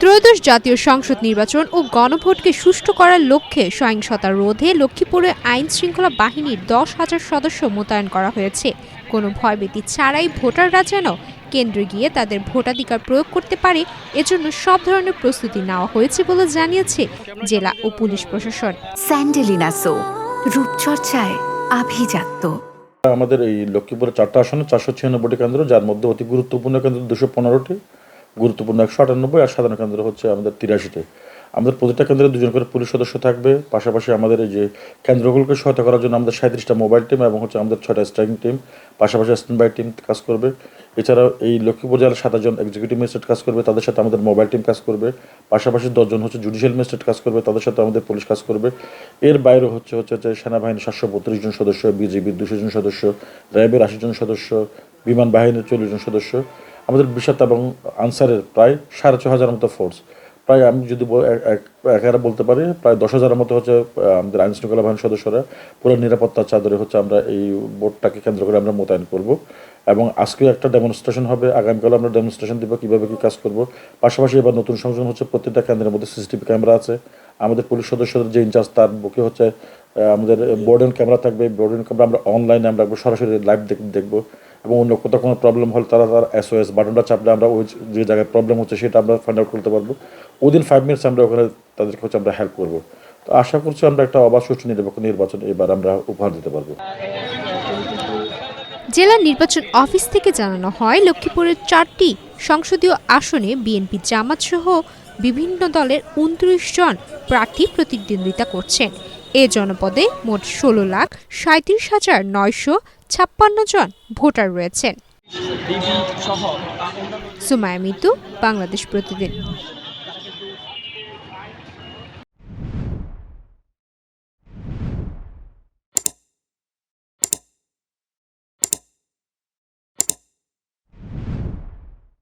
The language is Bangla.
ত্রয়োদশ জাতীয় সংসদ নির্বাচন ও গণভোটকে সুষ্ঠু করার লক্ষ্যে সহিংসতা রোধে লক্ষ্মীপুরে আইন শৃঙ্খলা বাহিনীর 10,000 সদস্য মোতায়েন করা হয়েছে। কোনো ভয়ভীতি ছাড়াই ভোটাররা যেন কেন্দ্রে গিয়ে তাদের ভোটাধিকার প্রয়োগ করতে পারে, এজন্য সব ধরনের প্রস্তুতি নেওয়া হয়েছে বলে জানিয়েছে জেলা ও পুলিশ প্রশাসন। স্যান্ডেলিনা সো, রূপচর্চায় আভিজাত্য। আমাদের এই লক্ষ্মীপুরে 4টা আসনে 496টি কেন্দ্র, যার মধ্যে অতি গুরুত্বপূর্ণ কেন্দ্র 215টি, গুরুত্বপূর্ণ 198, আর সাধারণ কেন্দ্র হচ্ছে আমাদের 83টি। আমাদের প্রতিটা কেন্দ্রে 2জন করে পুলিশ সদস্য থাকবে। পাশাপাশি আমাদের এই যে কেন্দ্রগুলোকে সহায়তা করার জন্য আমাদের 37টা মোবাইল টিম এবং হচ্ছে আমাদের 6টা স্ট্রাইকিং টিম, পাশাপাশি স্ট্যান্ড বাই টিম কাজ করবে। এছাড়াও এই লক্ষ্মীপুর জেলার 7 জন এক্সিকিউটিভ ম্যাজিস্ট্রেট কাজ করবে, তাদের সাথে আমাদের মোবাইল টিম কাজ করবে। পাশাপাশি 10 জন হচ্ছে জুডিশিয়াল ম্যাজিস্ট্রেট কাজ করবে, তাদের সাথে আমাদের পুলিশ কাজ করবে। এর বাইরে হচ্ছে সেনাবাহিনীর 732 জন সদস্য, বিজিবির 200 জন সদস্য, র্যাবের 80 জন সদস্য, বিমান বাহিনীর 40 জন সদস্য, আমাদের বিশাত এবং আনসারের প্রায় 4,500 মতো ফোর্স। প্রায় আমি যদি একেবারে বলতে পারি প্রায় 10,000 মতো হচ্ছে আমাদের আইন শৃঙ্খলা বাহিনীর সদস্যরা পুরো নিরাপত্তার চাদরে হচ্ছে আমরা এই বোর্ডটাকে কেন্দ্র করে আমরা মোতায়েন করব। এবং আজকেও একটা ডেমনস্ট্রেশন হবে, আগামীকালও আমরা ডেমনস্ট্রেশন দিব কীভাবে কী কাজ করব। পাশাপাশি এবার নতুন সংযোজন হচ্ছে প্রত্যেকটা কেন্দ্রের মধ্যে সিসিটিভি ক্যামেরা আছে। আমাদের পুলিশ সদস্যদের যে ইনচার্জ তার বুকে হচ্ছে আমাদের বোর্ডেন ক্যামেরা থাকবে। বোর্ডেন ক্যামেরা আমরা অনলাইনে আমরা সরাসরি লাইভ দেখবো এবং অন্য কোথাও কোনো প্রবলেম হলে তারা তার SOS বাটনটা চাপলে আমরা ওই যে জায়গায় প্রবলেম হচ্ছে সেটা আমরা ফাইন্ড আউট করতে পারবো। উইদিন 5 মিনিটস আমরা ওখানে তাদেরকে হচ্ছে আমরা হেল্প করবো। তো আশা করছি আমরা একটা অবাধ সুষ্ঠু নির্বাচন এবার আমরা উপহার দিতে পারবো। জেলা নির্বাচন অফিস থেকে জানানো হয়, লক্ষ্মীপুরের 4টি সংসদীয় আসনে বিএনপি, জামাত সহ বিভিন্ন দলের 29 জন প্রার্থী প্রতিদ্বন্দ্বিতা করছেন। এ জনপদে মোট 16,37,956 জন ভোটার রয়েছেন। সুমাইয়া মিতু, বাংলাদেশ প্রতিদিন।